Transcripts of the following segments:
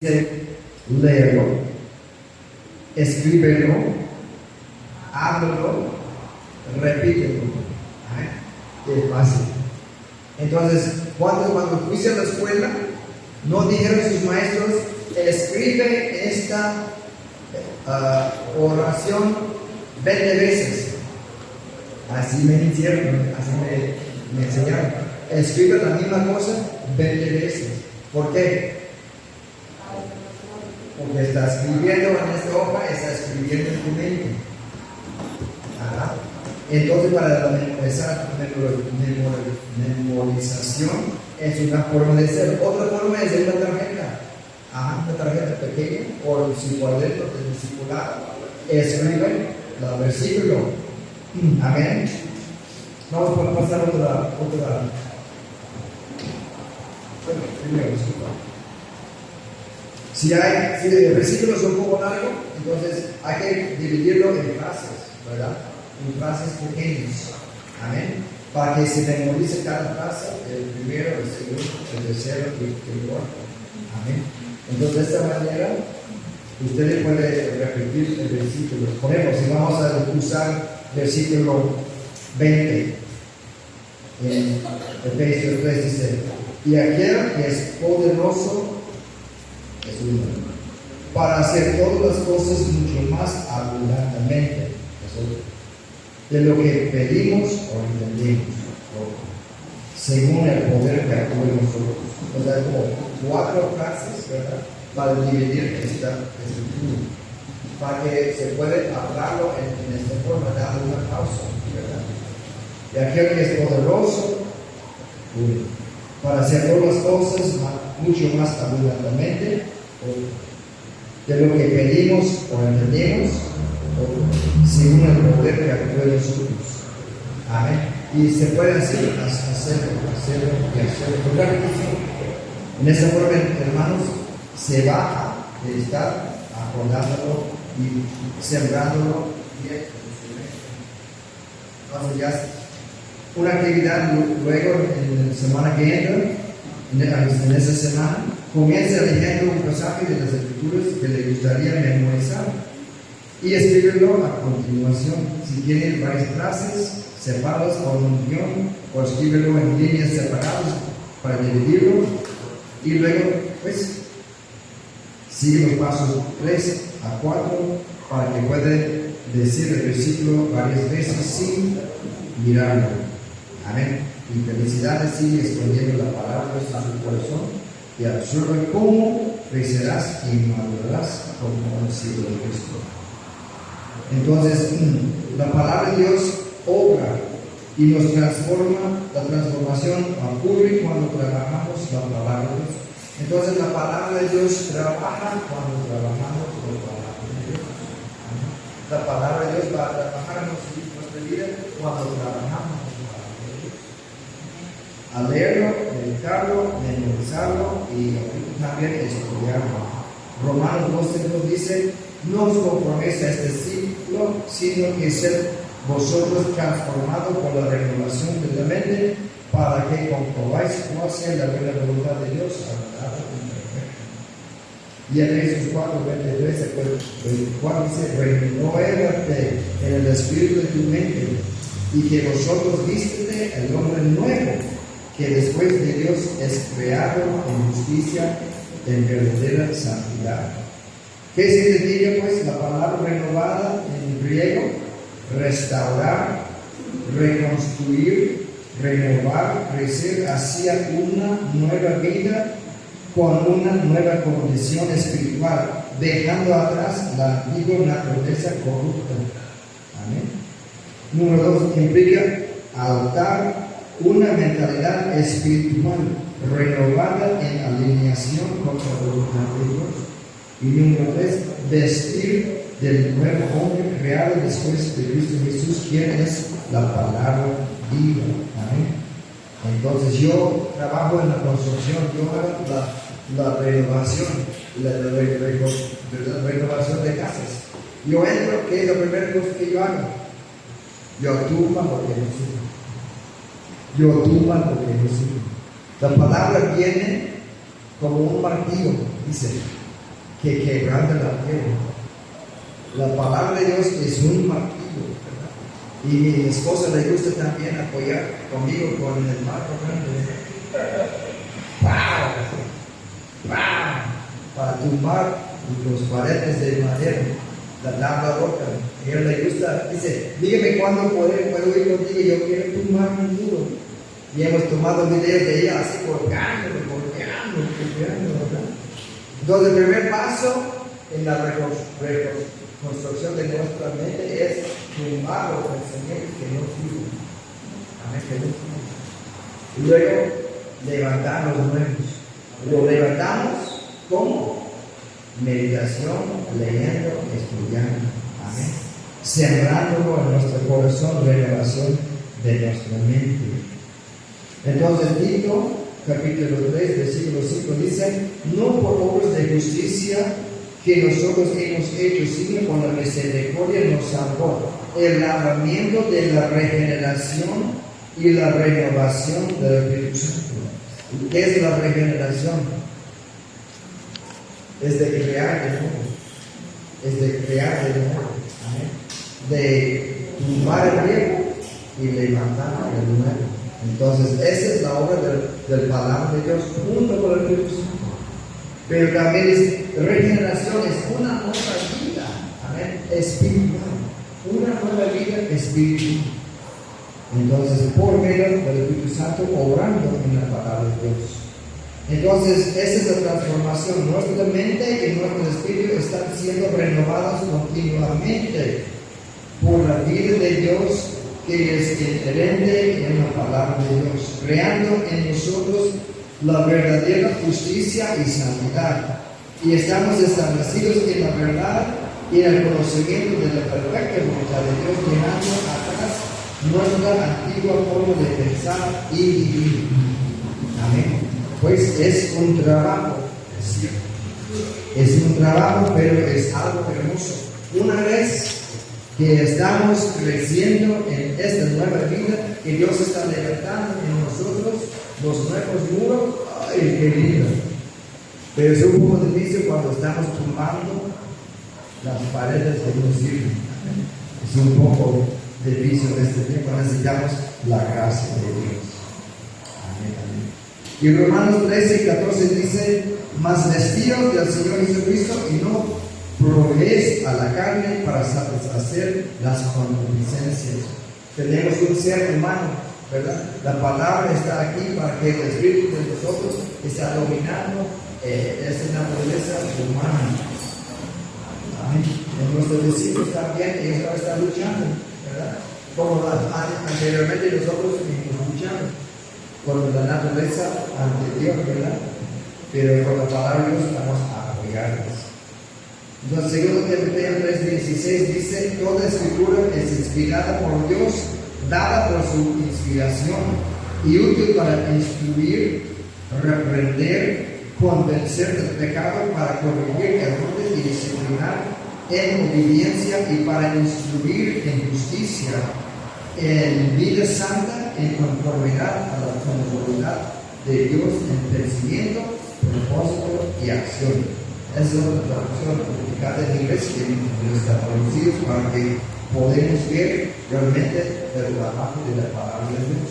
léelo, escríbelo, háblalo, repítelo. Ay, qué fácil. Entonces, cuando fuiste a la escuela, no dijeron sus maestros, escribe esta oración 20 veces. Así me hicieron, así me enseñaron. Escribe la misma cosa 20 veces. ¿Por qué? Porque está escribiendo en esta hoja, está escribiendo en tu mente. Ajá. Entonces, para la memorización es una forma de ser. Otra forma es una tarjeta. Ajá, una tarjeta pequeña o su cuaderno de discipulado. Escribe el versículo. Amén. Vamos a pasar otra. Bueno, primero, disculpa. Si el versículo es un poco largo, entonces hay que dividirlo en frases, ¿verdad? En frases pequeñas. Amén. Para que se memorice cada frase, el primero, el segundo, el tercero y el cuarto. Amén. Entonces, de esta manera, usted puede repetir el versículo. Por ejemplo, si vamos a usar versículo 20, en Efesios 3 dice: y aquel que es poderoso para hacer todas las cosas mucho más abundantemente de lo que pedimos o entendemos, según el poder que actúa en nosotros. O sea, como 4 frases, ¿verdad?, para dividir esta estructura, para que se pueda hablarlo en esta forma, darle una pausa, ¿verdad? Y aquel que es poderoso para hacer todas las cosas mucho más abundantemente de lo que pedimos o entendemos, según el poder que actúa en nosotros. Amén. Y se puede hacerlo y hacerlo. Claro que sí. En esta forma, hermanos, se va a estar acordándolo y sembrándolo bien. Entonces ya una actividad luego en la semana que entra, en esa semana, comienza leyendo un pasaje de las Escrituras que le gustaría memorizar y escríbelo a continuación. Si tiene varias frases, sepáralas con un guión o escríbelo en líneas separadas para dividirlo y luego, pues, sigue los pasos 3 a 4 para que pueda decir el versículo varias veces sin mirarlo. Amén. Y felicidades, sigue escondiendo la palabra en su corazón y absorbe cómo crecerás y madurarás como discípulo de Cristo. Entonces, la palabra de Dios obra y nos transforma. La transformación ocurre cuando trabajamos la palabra de Dios. Entonces, la palabra de Dios trabaja cuando trabajamos la palabra de Dios. La palabra de Dios va a trabajar en nuestra vida cuando trabajamos. A leerlo, meditarlo, memorizarlo y también estudiarlo. Romanos 12 dice: no os conforméis a este siglo, sino que sed vosotros transformados por la renovación de la mente, para que comprobáis cuál sea la buena voluntad de Dios, agradable y perfecta. Y en Efesios 4, 23, 24 dice: renuévate en el espíritu de tu mente, y que vosotros vístete el hombre nuevo, que después de Dios es creado en justicia, en verdadera santidad. ¿Qué significa, pues, la palabra renovada en griego? Restaurar, reconstruir, renovar, crecer hacia una nueva vida con una nueva condición espiritual, dejando atrás la antigua naturaleza corrupta. Amén. Número 2, implica adoptar una mentalidad espiritual renovada en alineación con la voluntad de Dios. Y número 3, vestir del nuevo hombre creado después de Cristo Jesús, quien es la palabra viva. Amén. Entonces, yo trabajo en la construcción, yo hago la renovación, la renovación de casas. Yo entro, ¿qué es la primera cosa que yo hago? Yo tumba lo que no sirve. Yo tumba lo que no sirve. La palabra viene como un martillo, dice: que quebranta la piel. La palabra de Dios es un martillo, ¿verdad? Y mi esposa le gusta también apoyar conmigo con el marco grande. ¡Pau! ¡Pau! Para tumbar los paredes de madera, la tabla roca. A ella le gusta, dice, dígame cuándo puedo ir contigo, yo quiero tumbar un muro. Y hemos tomado videos de ella así golpeando, ¿verdad? Entonces el primer paso en la reconstrucción de nuestra mente es tumbar los pensamientos que no sirven. Amén, que no sirven. Y luego levantar los nuevos. Lo levantamos ¿cómo? Meditación, leyendo, estudiando. Amén. Sembrándolo en nuestro corazón, renovación de nuestra mente. Entonces Tito, capítulo 3, versículo 5 dice, no por obras de justicia que nosotros hemos hecho, sino con la misericordia nos salvó, el lavamiento de la regeneración y la renovación del Espíritu Santo. ¿Qué es la regeneración? Es de crear de nuevo. Es de crear de nuevo. Amén. De tumbar el viejo y levantar el nuevo. Entonces, esa es la obra del palabra de Dios junto con el Espíritu Santo. Pero también es regeneración, es una nueva vida, amén, espiritual. Una nueva vida espiritual. Entonces, por medio del Espíritu Santo, obrando en la palabra de Dios. Entonces, esa es la transformación. Nuestra mente y nuestro espíritu están siendo renovados continuamente por la vida de Dios, que es inherente en la palabra de Dios, creando en nosotros la verdadera justicia y santidad. Y estamos establecidos en la verdad y en el conocimiento de la perfecta voluntad de Dios, dejando atrás nuestra antigua forma de pensar y vivir. Amén. Pues es un trabajo, es cierto. Es un trabajo, pero es algo hermoso. Una vez que estamos creciendo en esta nueva vida, que Dios está levantando en nosotros los nuevos muros, ¡ay, qué lindo! Pero es un poco difícil cuando estamos tumbando las paredes que no sirven. Es un poco difícil en este tiempo, necesitamos la gracia de Dios. Amén, amén. Y Romanos 13 y 14 dice, mas vestidos del Señor Jesucristo y no provees a la carne para satisfacer las concupiscencias. Tenemos un ser humano, ¿verdad? La palabra está aquí para que el Espíritu de nosotros está dominando esta naturaleza humana. Amén. En nuestros discípulos también ellos ahora están luchando, ¿verdad? Como anteriormente nosotros luchamos con la naturaleza anterior, ¿verdad? Pero con la palabra de Dios vamos a apoyarlos. Entonces, 2 Timoteo 3:16 dice, toda escritura es inspirada por Dios, dada por su inspiración y útil para instruir, reprender, convencer del pecado, para corregir errores y disciplinar en obediencia y para instruir en justicia, en vida santa, en conformidad a la voluntad de Dios en pensamiento, propósito y acción. Esa es otra traducción publicada en inglés que está traducido para que podamos ver realmente el trabajo de la palabra de Dios.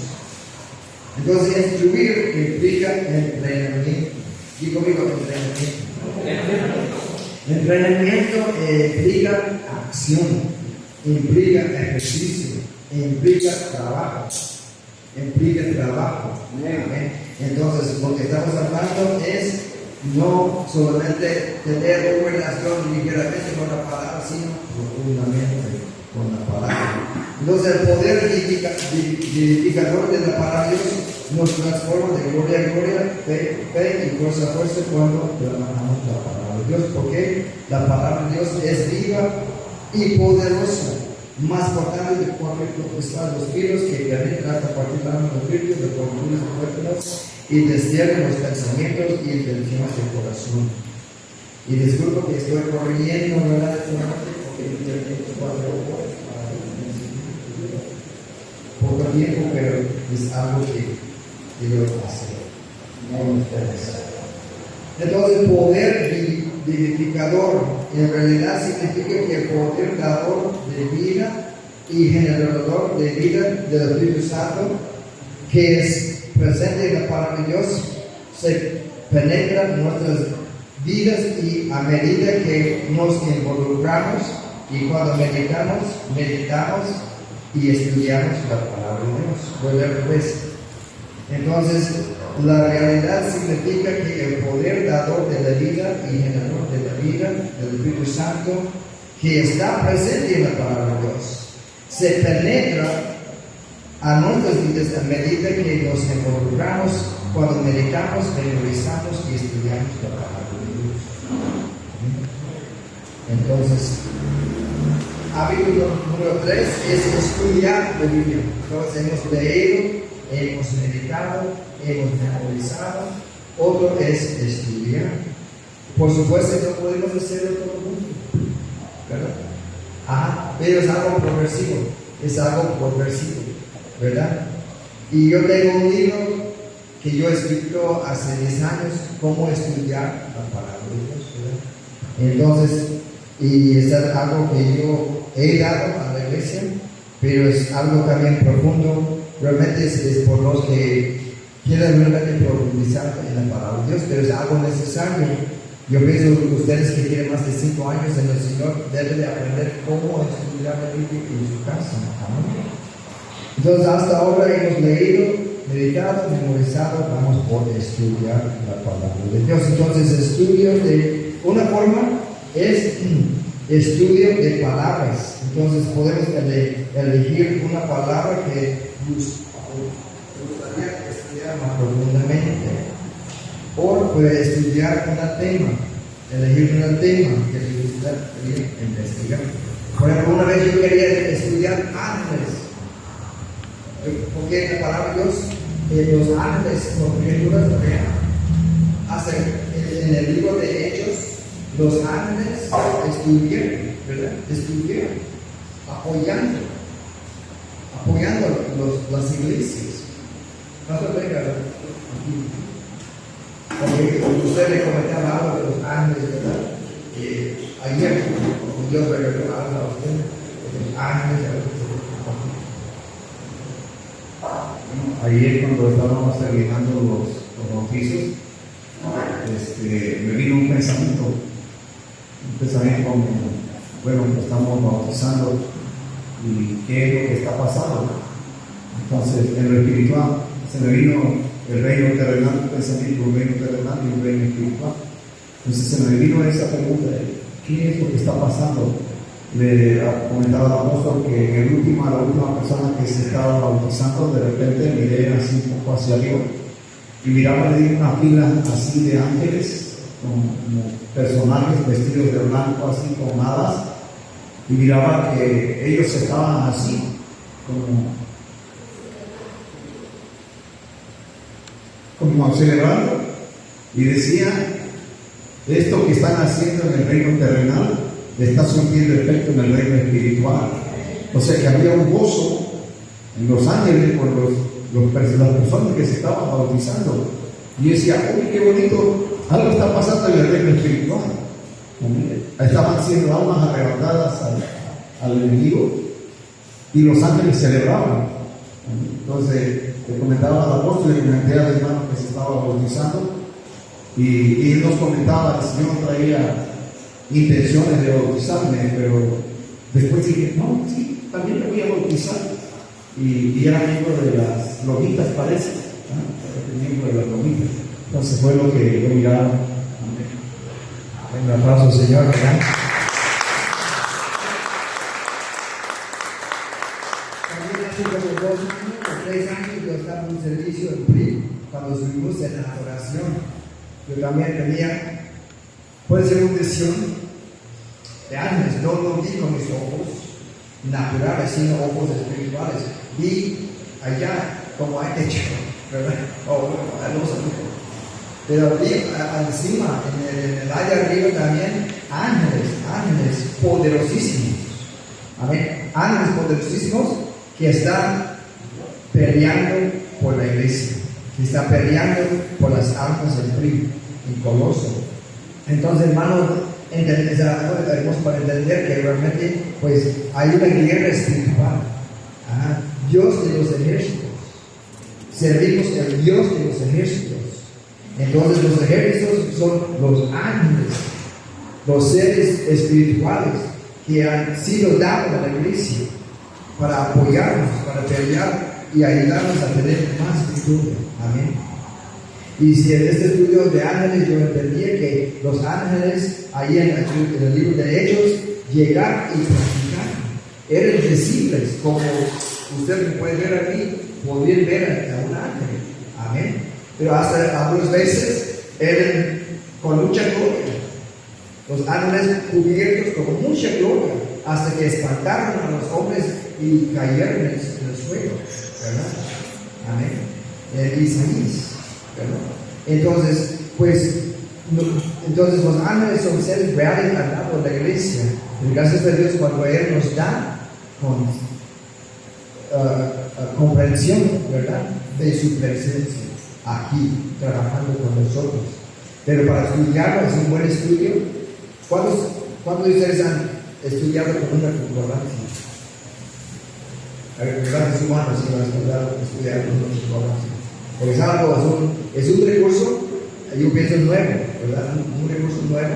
Entonces, instruir implica entrenamiento. Digo, entrenamiento. Entrenamiento implica acción, implica ejercicio, implica trabajo. Amén. Entonces, lo que estamos hablando es no solamente tener una relación ligeramente con la palabra, sino profundamente con la palabra. Entonces, el poder vivificador de la palabra de Dios nos transforma de gloria a gloria, fe y fuerza a fuerza cuando trabajamos la palabra de Dios, porque la palabra de Dios es viva y poderosa, más potente de cualquier potestad de los filos que penetra hasta partir de los espíritus de confusiones fuertes y desciende los pensamientos y intenciones del corazón. Y disculpo que estoy corriendo, ¿verdad? Porque poco tiempo, pero es algo que debo hacer. No ustedes. Entonces, poder vivificador. En realidad significa que el poder dador de vida y generador de vida del Espíritu Santo, que es presente en la palabra de Dios, se penetra en nuestras vidas, y a medida que nos involucramos y cuando meditamos y estudiamos la palabra de Dios. Voy a leer pues. Entonces, la realidad significa que el poder dador de la vida y generador de la vida del Espíritu Santo, que está presente en la palabra de Dios, se penetra a nuestras vidas a medida que nos involucramos, cuando meditamos, memorizamos y estudiamos la palabra de Dios. Entonces, hábito número 3 es estudiar la Biblia. Entonces, hemos leído, hemos meditado, hemos memorizado. Otro es estudiar. Por supuesto, no podemos hacerlo todo el mundo, ¿verdad? Pero es algo progresivo, ¿verdad? Y yo tengo un libro que yo he escrito hace 10 años, cómo estudiar la palabra de Dios, ¿verdad? Entonces, y es algo que yo he dado a la iglesia, pero es algo también profundo. Realmente es por los que quieren realmente profundizar en la palabra de Dios, pero es algo necesario. Yo pienso que ustedes que tienen más de 5 años en el Señor deben de aprender cómo estudiar la Biblia en su casa. ¿Amén? Entonces, hasta ahora hemos leído, meditado, memorizado, vamos por estudiar la palabra de Dios. Entonces, estudios de una forma es estudio de palabras. Entonces, podemos elegir una palabra que nos gustaría estudiar más profundamente. O puede estudiar un tema, elegir un tema que le gustaría investigar. Por ejemplo, una vez yo quería estudiar ángeles, porque en la palabra de Dios, los ángeles, las criaturas reales, hacen en el libro de Hechos, los ángeles estuvieron, ¿verdad? Estuvieron apoyando las iglesias. No se venga aquí. Porque usted le comentaba algo de los ángeles, ¿verdad? Ayer, Dios reveló algo a usted de los ángeles. Ayer, cuando estábamos terminando los oficios, me vino un pensamiento como, bueno, estamos bautizando y qué es lo que está pasando. Entonces, en lo espiritual, se me vino el reino terrenal, un pensamiento, un reino terrenal y un reino espiritual. Entonces, se me vino esa pregunta: ¿qué es lo que está pasando? Le comentaba al apóstol que la última persona que se estaba bautizando, de repente miré así un poco hacia arriba y miraba una fila así de ángeles, como personajes vestidos de blanco, así con alas, y miraba que ellos estaban así, como celebrando, y decía: esto que están haciendo en el reino terrenal está surtiendo efecto en el reino espiritual. O sea que había un gozo en los ángeles por las personas que se estaban bautizando. Y decía: uy, qué bonito, algo está pasando en el reino espiritual. Estaban siendo almas arrebatadas al enemigo y los ángeles celebraban. Entonces, le comentaba al apóstol, le comenté al hermano que se estaba bautizando, y él nos comentaba: el Señor traía intenciones de bautizarme, pero después dije: no, sí, también me voy a bautizar. Y era miembro de las lomitas, parece, era miembro de las lomitas. Entonces fue lo que yo miraba. Un aplauso, Señor, ¿verdad? También hace como 2 años o 3 años yo estaba en un servicio en PRI, cuando estuvimos en la adoración. Yo también tenía, puede ser una visión de ángeles. No lo vi con mis ojos naturales, sino ojos espirituales. Vi allá como hay techo, ¿verdad? Pero vi encima, en el área arriba también, ángeles poderosísimos. Amén. Ángeles poderosísimos que están peleando por la iglesia, que están peleando por las almas del PRI en Coloso. Entonces, hermanos, es algo hermoso para entender que realmente pues, hay una guerra espiritual. Ajá. Dios de los ejércitos. Servimos al Dios de los ejércitos. Entonces, los ejércitos son los ángeles, los seres espirituales que han sido dados a la iglesia para apoyarnos, para pelear y ayudarnos a tener más victoria. Amén. Y si en este estudio de ángeles yo entendía que los ángeles, ahí en el libro de Hechos, llegar y practicar, eran visibles, como usted me puede ver aquí, podrían ver a un ángel. Amén. Pero hasta algunas veces eran con mucha gloria. Los ángeles cubiertos con mucha gloria, hasta que espantaron a los hombres y cayeron en el suelo, ¿verdad? Amén. En Isaías, ¿verdad? Entonces, pues, entonces los ángeles son seres reales al lado de la iglesia. Y gracias a Dios cuando Él nos da con comprensión, ¿verdad? De su presencia aquí, trabajando con nosotros. Pero para estudiarlo es un buen estudio. ¿Cuántos de ustedes han estudiado con una concordancia? Levanten su mano si van a estudiar con una concordancia. Porque es algo, es un recurso, yo pienso nuevo, ¿verdad? Un recurso nuevo.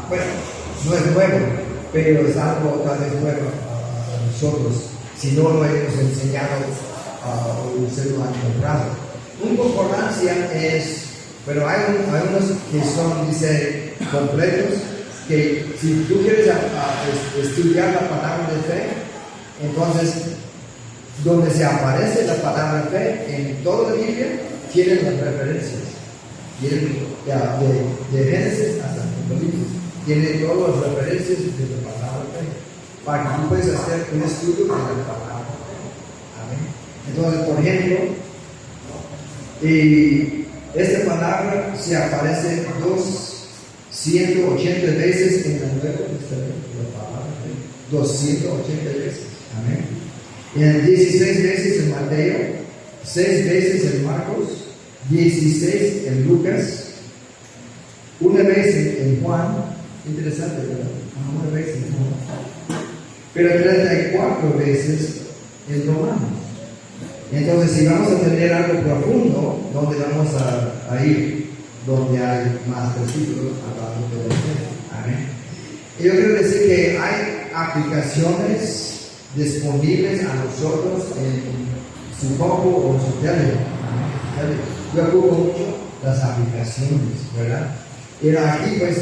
Bueno, no es nuevo, pero es algo tal vez nuevo a nosotros. Si no lo hemos enseñado, usted lo ha comprado. Una concordancia es, pero hay unos que son, dice, completos, que si tú quieres estudiar la palabra de fe, entonces, donde se aparece la palabra fe, en toda la Biblia, tienen las referencias. Tienen de Génesis hasta Apocalipsis. Tienen todas las referencias de la palabra fe. Para que tú puedas hacer un estudio de la palabra. Amén. Entonces, por ejemplo, esta palabra se aparece 280 veces en el Nuevo Testamento. La palabra fe. 280 veces. Amén. Y 16 veces en Mateo, 6 veces en Marcos, 16 en Lucas, una vez en Juan, interesante, ¿verdad? Una vez en Juan, pero 34 veces en Romanos. Entonces, si vamos a tener algo profundo, ¿dónde vamos a ir? Donde hay más versículos hablando de la fe. Amén. Y yo quiero decir que hay aplicaciones disponibles a nosotros en su compu o en su tele. Yo ocupo mucho las aplicaciones, ¿verdad? Y aquí, pues,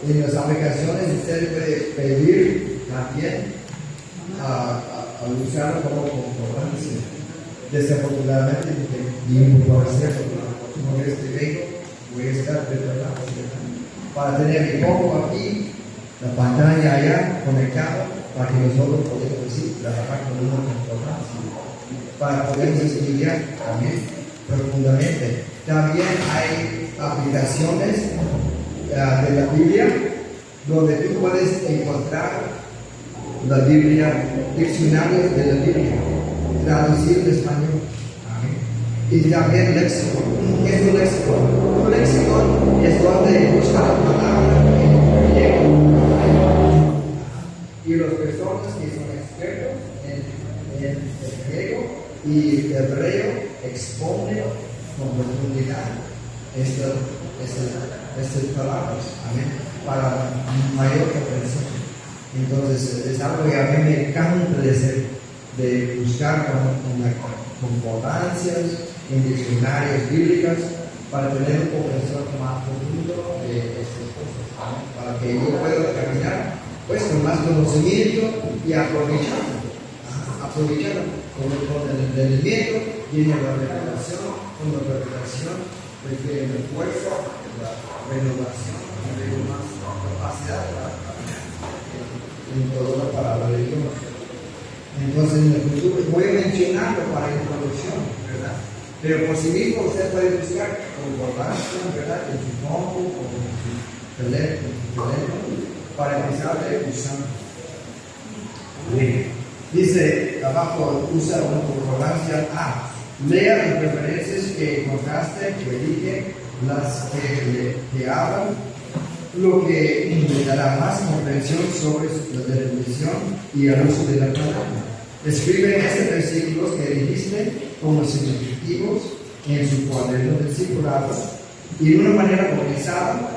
en las aplicaciones usted puede pedir también a usarlo como concordancia. Desafortunadamente, tiempo por hacerlo, como voy a estar preparado para tener mi compu aquí, la pantalla allá conectada, para que nosotros podamos decir, trabajar con una concordancia, para poder estudiar también profundamente. También hay aplicaciones de la Biblia donde tú puedes encontrar la Biblia, diccionarios de la Biblia, traducido en español. Amén. Y también léxico. ¿Qué es un léxico? Un léxico es donde busca la palabra en griego. Y las personas que son expertos en griego y hebreo exponen con profundidad estas palabras, amén, para mayor comprensión. Entonces, es algo que a mí me encanta de buscar con concordancias en diccionarios bíblicos para tener un comprensión más profundo de estas cosas, amén, para que yo pueda caminar pues con más conocimiento y aprovechar con el entendimiento y en la revelación, con la revelación requiere el esfuerzo, la renovación, y más capacidad para caminar en toda la palabra de Dios. Entonces, en el futuro voy a mencionarlo para introducción, ¿verdad? Pero por sí mismo usted puede buscar concordancia, ¿verdad? En su compu o en su teléfono para empezar a usar. Dice abajo, usa una concordancia A. Lea las referencias que encontraste, que dije, las que hablan lo que le dará más comprensión sobre la definición y el uso de la palabra. Escribe en estos versículos que dijiste como significativos en su cuaderno de discipulado y de una manera organizada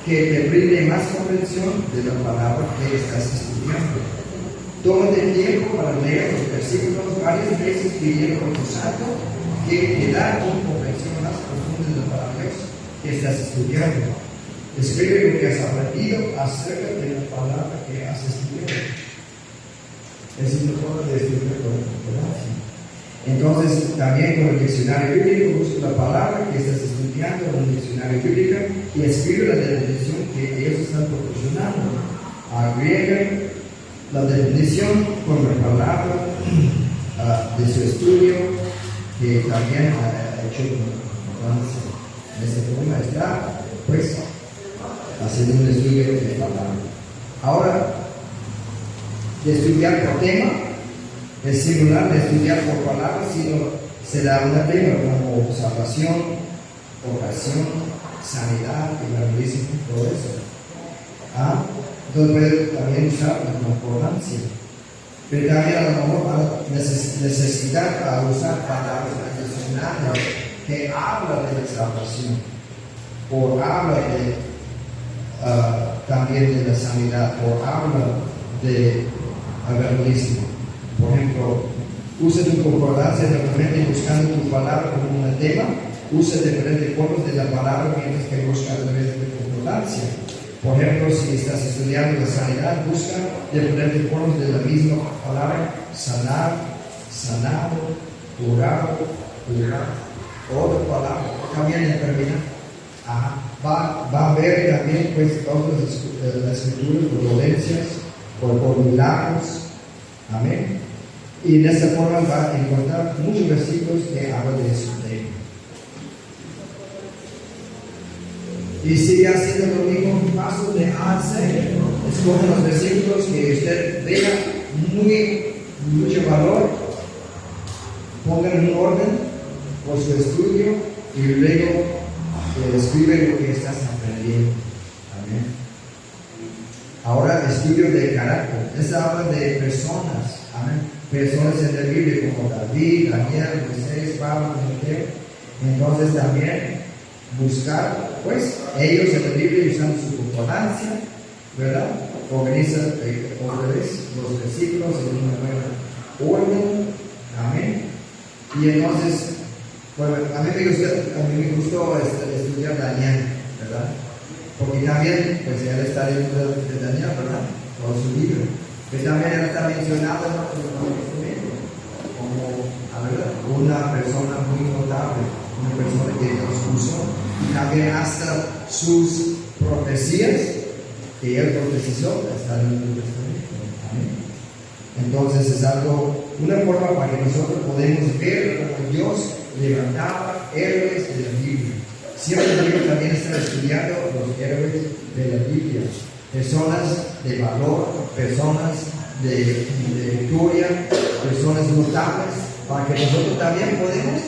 que te brinde más comprensión de la palabra que estás estudiando. Tómate tiempo para leer los versículos varias veces pidiendo a tu santo que te da una comprensión más profunda de la palabra que estás estudiando. Escribe lo que has aprendido acerca de la palabra que has estudiado. Es una forma de estudiar con concordancia. Entonces, también con el diccionario bíblico, busca la palabra que estás estudiando en un diccionario bíblico y escribe la definición que ellos están proporcionando. Agrega la definición con la palabra de su estudio que también ha hecho con concordancia. En esta forma está, pues, haciendo un estudio de la palabra. Ahora, de estudiar por tema, es singular de estudiar por palabra, sino se da un tema como salvación, oración, sanidad, evangelismo, todo eso. Entonces puede también usar la concordancia. Pero también a lo mejor necesitar para usar palabras adicionales que habla de la salvación, o habla de también de la sanidad, o habla de evangelismo. Por ejemplo, usa tu concordancia realmente buscando tu palabra como un tema, usa diferentes formas de la palabra mientras que busca a través de tu concordancia. Por ejemplo, si estás estudiando la sanidad, busca diferentes formas de la misma palabra: sanar, sanado, curado, curar. Otra palabra, también enfermedad. Va a ver también pues todas las escrituras por dolencias, por milagros. Amén. Y de esta forma va a encontrar muchos versículos que hablan de su tema. Y sigue haciendo lo mismo paso de A a Z. Escoge los versículos que usted vea mucho valor, pongan en orden por su estudio y luego escribe lo que estás aprendiendo. Amén. Ahora, estudio de carácter. Esta habla de personas. Amén. Personas en la Biblia como David, Daniel, Moisés, Pablo, Timoteo. Entonces también buscar, pues, ellos en la Biblia usando su concordancia, ¿verdad? Organiza otra vez los versículos en una nueva orden. Amén. Y entonces, bueno, a mí me gustó estudiar Daniel, ¿verdad? Porque también, pues, él está dentro de Daniel, ¿verdad? Por su libro. Que también él está mencionado en el Nuevo Testamento como, una persona muy notable, una persona que Dios usó. Y también hasta sus profecías que él profetizó están en el Nuevo Testamento. Amén. Entonces es algo, una forma para que nosotros podamos ver cómo Dios levantaba héroes de la Biblia. Siempre Dios también está estudiando los héroes de la Biblia. Personas de valor, personas de victoria, personas notables, para que nosotros también podamos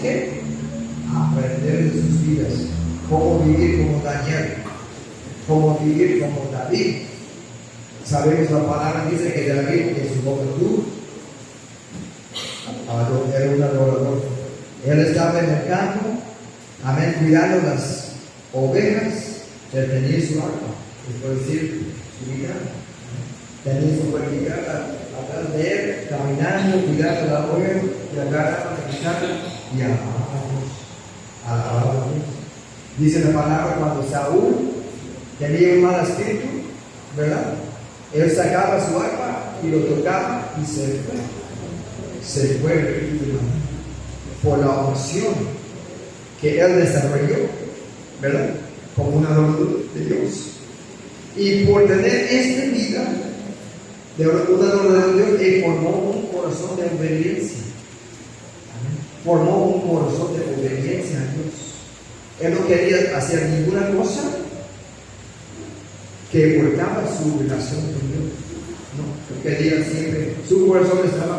aprender de sus vidas. Cómo vivir como Daniel, cómo vivir como David. Sabemos la palabra dice que David en su juventud era un adorador. Él estaba en el campo, amén, cuidando las ovejas. Él tenía su arpa, es decir, su guitarra. Tenía su guitarra atrás de él, caminando, cuidando la oveja, y agarraba la guitarra y alababa a Dios. Dice la palabra cuando Saúl tenía un mal espíritu, ¿verdad? Él sacaba su arpa y lo tocaba y se fue por la unción que él desarrolló, ¿verdad? Como un adorador de Dios. Y por tener esta vida de un adorador de Dios, él formó un corazón de obediencia. Formó un corazón de obediencia a Dios. Él no quería hacer ninguna cosa que cortaba su relación con Dios. No, él quería siempre, su corazón estaba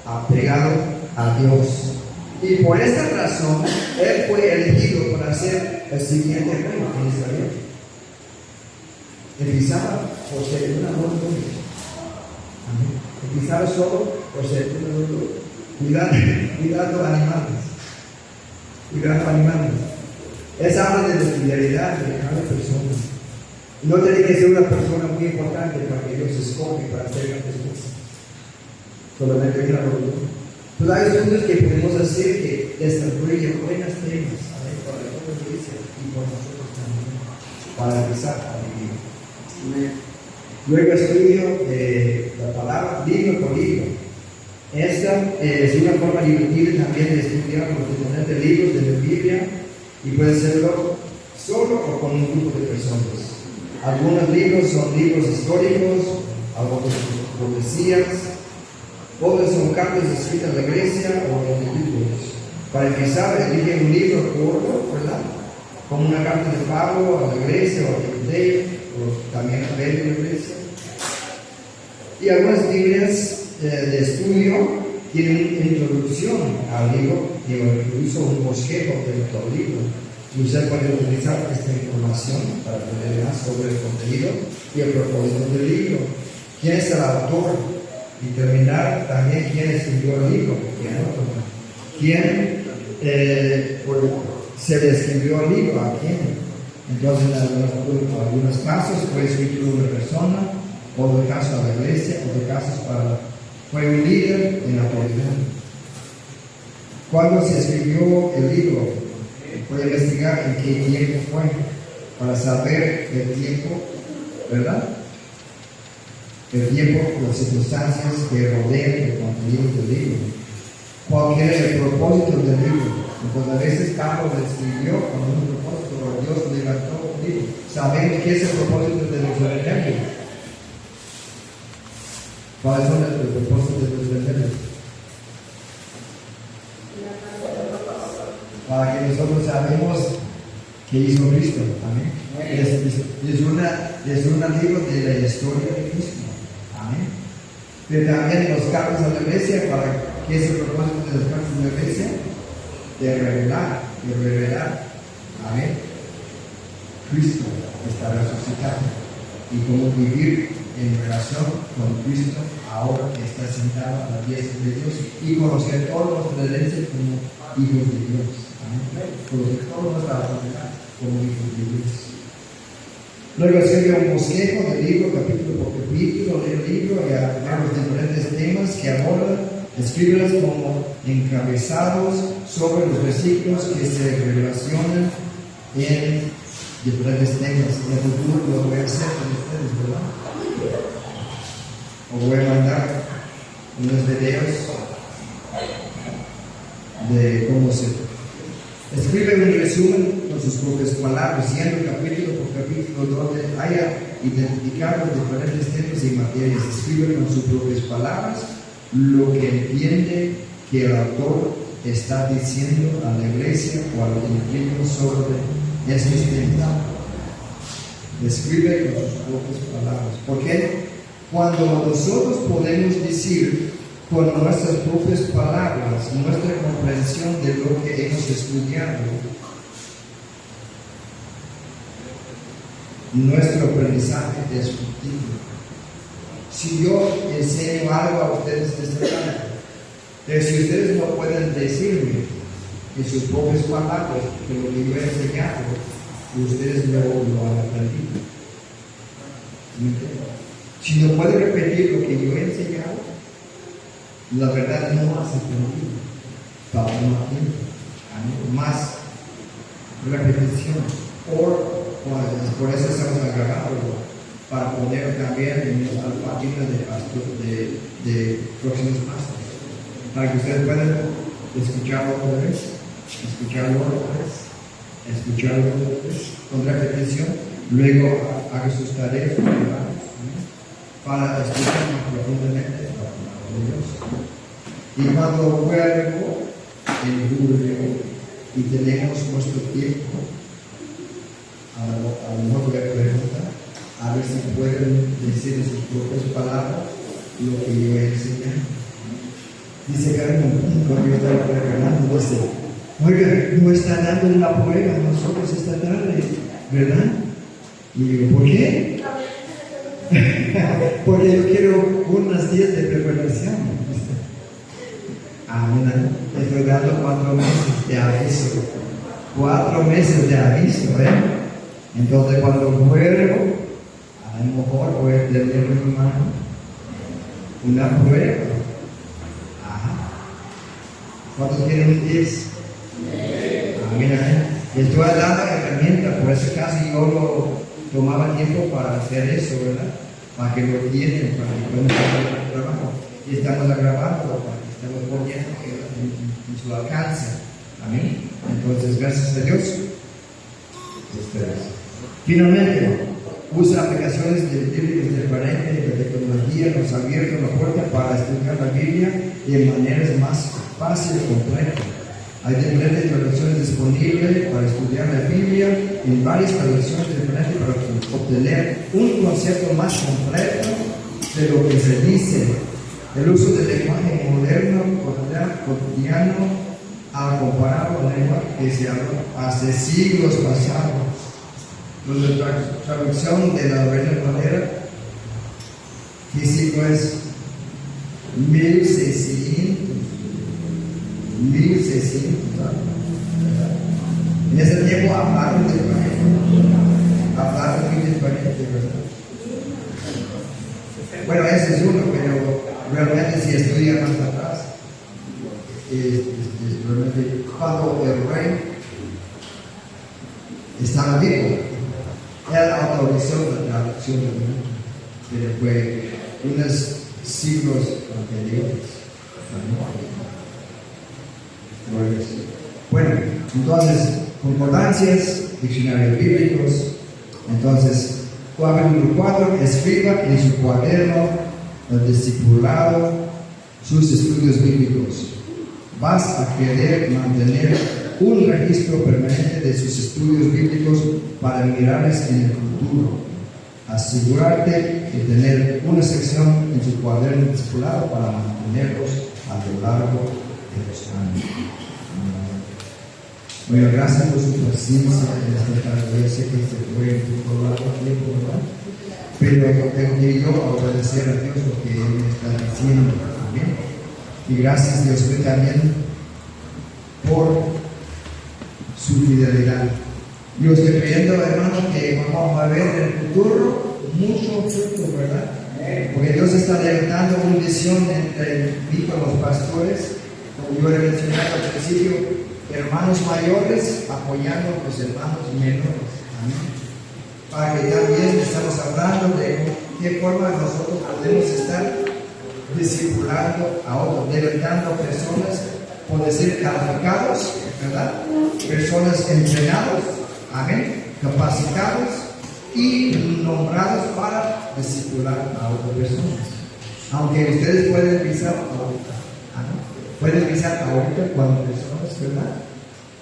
apegado a Dios. Y por esta razón, él fue elegido para ser el siguiente rey en Israel. Empezaba por ser una montaña. Empezaba solo por ser una montaña. Cuidado animales. Cuidado animales. Es habla de la fidelidad de cada persona. No tiene que ser una persona muy importante para que Dios escoge para hacer grandes cosas. Solamente una voluntad. Pues hay estudios que podemos hacer que desarrollen buenas temas para la iglesia y por nosotros también, para empezar a vivir. Luego estudio la palabra libro por libro. Esta es una forma divertida también de estudiar los diferentes libros de la Biblia y puede serlo solo o con un grupo de personas. Algunos libros son libros históricos, algunos profecías, otros son cartas escritas a la iglesia o en libros. Para empezar, elige un libro corto, ¿verdad? Como una carta de Pablo a la iglesia o a Timoteo, o también a la iglesia. Y algunas Biblias de estudio tienen una introducción al libro y incluso un bosquejo de todo el libro. Y usted puede utilizar esta información para aprender más sobre el contenido y el propósito del libro. ¿Quién es el autor? Y terminar también quién escribió el libro. ¿Quién se le escribió el libro? ¿A quién? Entonces, en algunos casos fue escrito una persona, otro caso a la iglesia, otros casos fue un líder en la autoridad. ¿Cuándo se escribió el libro? Puede investigar en qué tiempo fue, para saber el tiempo, ¿verdad? El tiempo, las circunstancias que rodean el contenido del libro. ¿Cuál era el propósito del libro? Entonces, a veces Pablo lo escribió con un propósito, pero Dios levantó un libro. Sabemos qué es el propósito de los evangelios. ¿Cuáles son los propósitos de los evangelios? Para que nosotros sabemos qué hizo Cristo. Amén. Es un libro de la historia de Cristo. Amén. Pero también los cartas a la iglesia, ¿para qué es el propósito de las cartas a la iglesia? De revelar. Amén. Cristo está resucitado. Y cómo vivir en relación con Cristo ahora que está sentado a la diestra de Dios y conocer todos los creyentes como hijos de Dios. Conocer toda nuestra autoridad como hijos de Dios. Luego sigue un bosquejo del libro, capítulo por capítulo, del libro y a los diferentes temas que abordan, escríbelos como encabezados sobre los versículos que se relacionan en diferentes temas. En el futuro lo voy a hacer con ustedes, ¿verdad? O voy a mandar unos videos de cómo se escribe un resumen con sus propias palabras, yendo capítulo por capítulo donde haya identificado diferentes temas y materias. Escribe con sus propias palabras lo que entiende que el autor está diciendo a la iglesia o a los individuos sobre estos temas. Escribe con sus propias palabras. Porque cuando nosotros podemos decir con nuestras propias palabras, nuestra comprensión de lo que hemos estudiado, nuestro aprendizaje es fructífero. Si yo enseño algo a ustedes de esta tarde, pero si ustedes no pueden decirme en sus propias palabras que lo que yo he enseñado, ustedes no lo han aprendido. Si no pueden repetir lo que yo he enseñado, la verdad no hace sentido. Para más tiempo, más repetición. Por eso estamos grabando, para poner también en la página de próximos pasos. Para que ustedes puedan escucharlo otra vez, escucharlo otra vez, con repetición. Luego haga sus tareas para escuchar más profundamente la palabra de Dios. Y cuando vuelvo en julio y tenemos nuestro tiempo, a lo mejor voy a preguntar, a ver si pueden decir en sus propias palabras lo que yo he enseñado. Dice Carmen, cuando yo estaba preparando, dice, oiga, no está dando la prueba a nosotros esta tarde, ¿verdad? Y digo, ¿por qué? Porque yo quiero unos días de preparación. Amén. Estoy dando 4 meses de aviso. 4 meses de aviso, Entonces cuando vuelvo, a lo mejor voy a tener mi mano una prueba. ¿Cuántos tienen 10? Amén. Estoy dando herramientas, por ese caso yo lo tomaba tiempo para hacer eso, ¿verdad? Para que lo tienen, para que puedan hacer el trabajo. Y estamos grabando, para que estamos poniendo en su alcance. Amén. Entonces, gracias a Dios. Finalmente, usa aplicaciones de bíblicas diferentes, de tecnología, nos ha abierto la puerta para estudiar la Biblia de maneras más fáciles y completas. Hay diferentes traducciones disponibles para estudiar la Biblia en varias traducciones diferentes para obtener un concepto más completo de lo que se dice. El uso del lenguaje moderno, cotidiano, al comparado con el lenguaje que se habló hace siglos pasados. La traducción de la Reina Valera, ¿qué siglo es? 1600. ¿Verdad? En ese tiempo hablaron diferente, muy diferente, ¿verdad? Bueno, ese es uno, pero realmente si estudia más atrás, realmente cuando el rey estaba vivo, él autorizó la traducción, pero fue unos siglos anteriores. Bueno, entonces, concordancias, diccionarios bíblicos. Entonces, capítulo 4, escriba en su cuaderno el discipulado, sus estudios bíblicos. Vas a querer mantener un registro permanente de sus estudios bíblicos para mirarles en el futuro. Asegurarte de tener una sección en su cuaderno discipulado para mantenerlos a lo largo de los años. Bueno, gracias por su paciencia en esta tarde. Yo sé que se fue un poco largo tiempo, ¿verdad? Pero tengo que yo agradecer a Dios lo que Él me está diciendo. Amén. Y gracias Dios mío también por su fidelidad. Yo estoy creyendo, hermano, que vamos a ver en el futuro mucho fruto, ¿verdad? Porque Dios está levantando una visión entre mí con los pastores, como yo he mencionado al principio, hermanos mayores apoyando a los hermanos menores. Amén. Para que también estamos hablando de qué forma nosotros podemos estar discipulando a otros, levantando personas, por decir, calificados, ¿verdad? Personas entrenados, amén, capacitados y nombrados para discipular a otras personas. Aunque ustedes pueden pensar ahorita, pueden pensar ahorita cuando personas, ¿verdad?,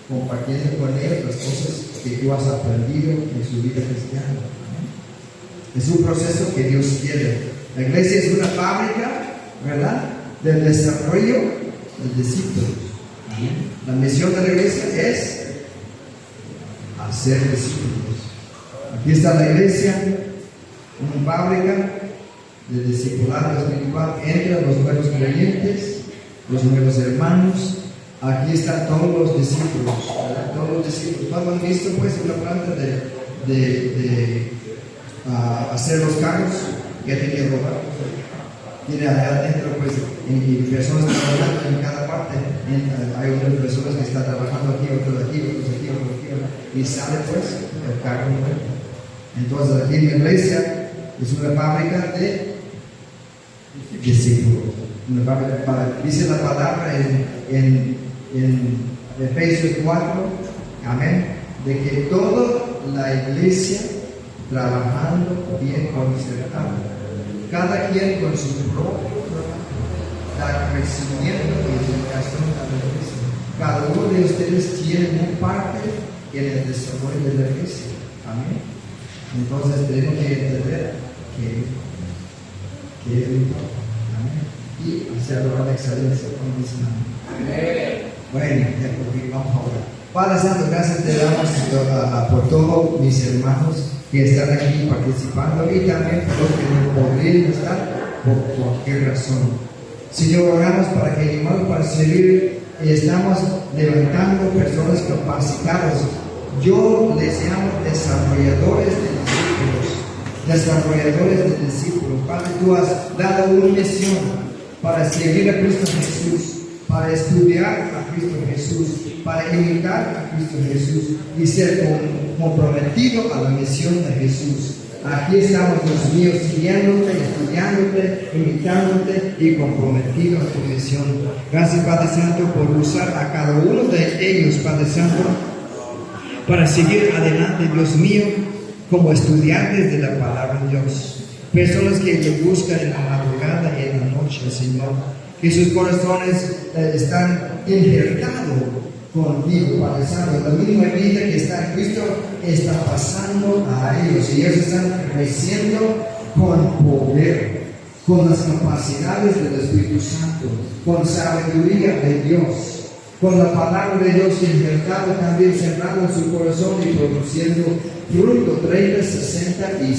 compartiendo con ellos las cosas que tú has aprendido en su vida cristiana. Es un proceso que Dios quiere. La iglesia es una fábrica, ¿verdad?, del desarrollo de discípulos. La misión de la iglesia es hacer discípulos. Aquí está la iglesia, una fábrica de discipulado espiritual entre los nuevos creyentes, los nuevos hermanos. Aquí están todos los discípulos, ¿verdad? Todos los discípulos. ¿Cuándo han visto pues una planta de hacer los carros? Ya tenía robar. Tiene allá adentro pues y personas trabajando en cada parte. Hay otras personas que están trabajando aquí, otros aquí, otros aquí, otros aquí, y sale pues el carro nuevo. Entonces aquí en la iglesia es una fábrica de discípulos. Dice la palabra en Efesios 4, amén, de que toda la iglesia trabajando bien concertada, cada quien con su propio trabajo, da crecimiento y educación a la iglesia. Cada uno de ustedes tiene una parte en el desarrollo de la iglesia, amén. Entonces tenemos que entender que es importante, amén, y hacerlo con excelencia con mis manos. Bueno, ya vamos a orar. Padre Santo, gracias te damos por todos mis hermanos que están aquí participando y también por los que no podrían estar por cualquier razón. Señor, oramos para que animamos para servir y estamos levantando personas capacitadas. Yo les llamo desarrolladores de discípulos. Desarrolladores de discípulos. Padre, tú has dado una misión para seguir a Cristo Jesús, para estudiar a Cristo Jesús, para imitar a Cristo Jesús y ser comprometido a la misión de Jesús. Aquí estamos, Dios mío, siguiéndote, estudiándote, imitándote y comprometidos a tu misión. Gracias, Padre Santo, por usar a cada uno de ellos, Padre Santo, para seguir adelante, Dios mío, como estudiantes de la palabra de Dios. Personas que te buscan en la madrugada y en la noche, Señor. Que sus corazones están injertados contigo, Padre Santo. La misma vida que está en Cristo está pasando a ellos. Y ellos están creciendo con poder, con las capacidades del Espíritu Santo, con sabiduría de Dios, con la palabra de Dios injertada también sembrando en su corazón y produciendo fruto 30, 60 y 100%.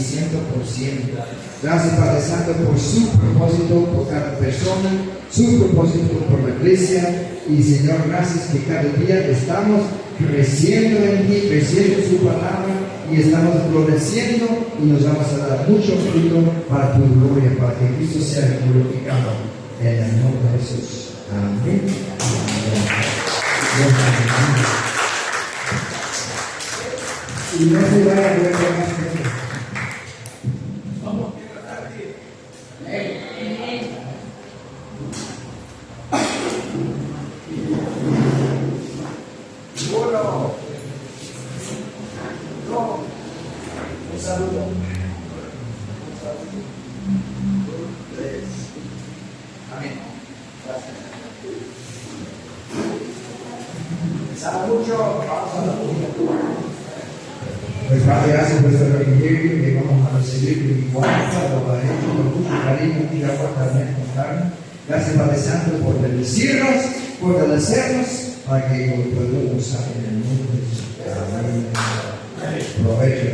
Gracias, Padre Santo, por su propósito, por cada persona, su propósito por la iglesia. Y Señor, gracias que cada día estamos creciendo en ti, creciendo en su palabra y estamos floreciendo y nos vamos a dar mucho fruto para tu gloria, para que Cristo sea glorificado. En el nombre de Jesús. Amén. Y no se vaya a ver más gente. Vamos. Uno. Dos. Un saludo. Tres. Amén. Gracias. Pensaba mucho. Vamos a la comida. Pues Padre, gracias por este refrigerio que vamos a recibir igual, lo ha hecho con mucho cariño y agua también con carne. Gracias, Padre Santo, por bendecirnos, por fortalecernos, para que lo podamos usar en el mundo. Amén. Provecho.